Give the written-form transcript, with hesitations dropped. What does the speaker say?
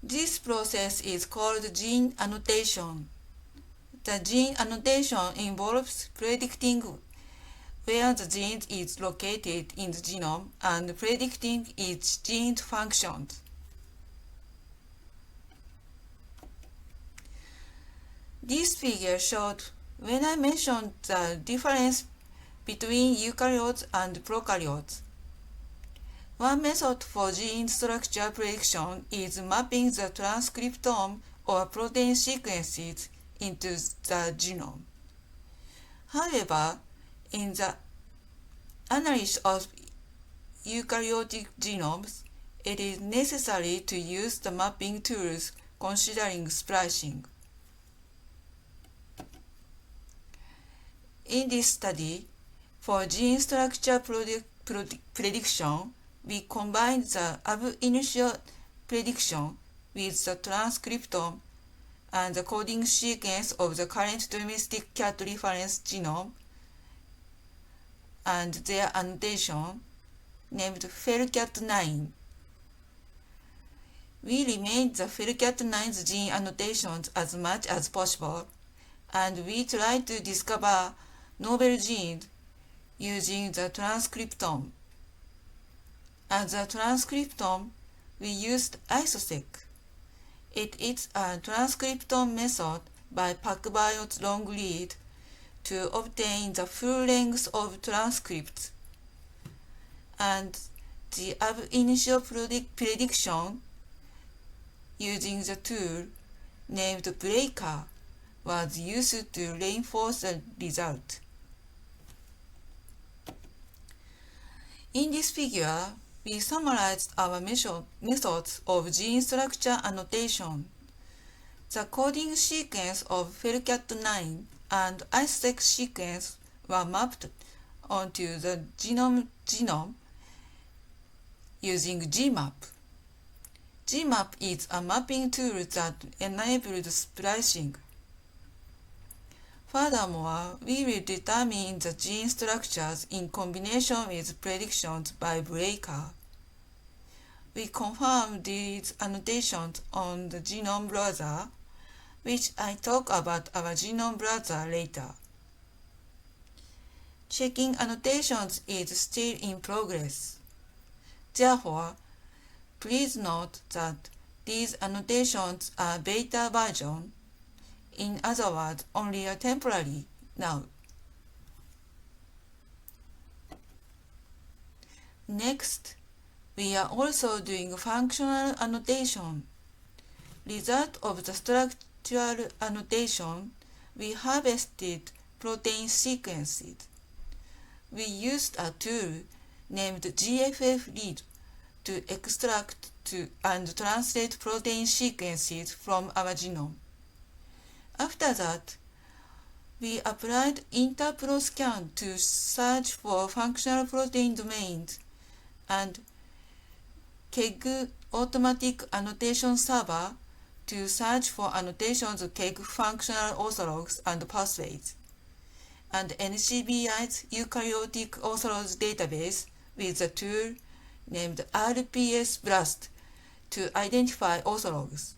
This process is called gene annotation. The gene annotation involves predicting where the gene is located in the genome and predicting its gene functions. This figure showed when I mentioned the difference between eukaryotes and prokaryotes. One method for gene structure prediction is mapping the transcriptome or protein sequences into the genome. However, in the analysis of eukaryotic genomes, it is necessary to use the mapping tools considering splicing. In this study, for gene structure prediction, we combined the ab initio prediction with the transcriptome and the coding sequence of the current domestic cat reference genome and their annotation named FELCAT9. We remained the FELCAT9's gene annotations as much as possible, and we tried to discover novel genes using the transcriptome. As a transcriptome, we used IsoSeq. It is a transcriptome method by PacBio's long read to obtain the full length of transcripts, and the ab initio prediction using the tool named Breaker was used to reinforce the result. In this figure, we summarized our methods of gene structure annotation. The coding sequence of FELCAT9 and IsoSeq sequence were mapped onto the genome using GMAP. GMAP is a mapping tool that enables splicing. Furthermore, we will determine the gene structures in combination with predictions by Breaker. We confirm these annotations on the genome browser, which I talk about our genome browser later. Checking annotations is still in progress. Therefore, please note that these annotations are beta version, in other words, only a temporary now. Next, we are also doing functional annotation. Result of the structural annotation, we harvested protein sequences. We used a tool named GFF-read to extract and translate protein sequences from our genome. After that, we applied InterProScan to search for functional protein domains and KEGG automatic annotation server to search for annotations of KEGG functional orthologs and pathways, and NCBI's eukaryotic orthologs database with a tool named RPS-BLAST to identify orthologs.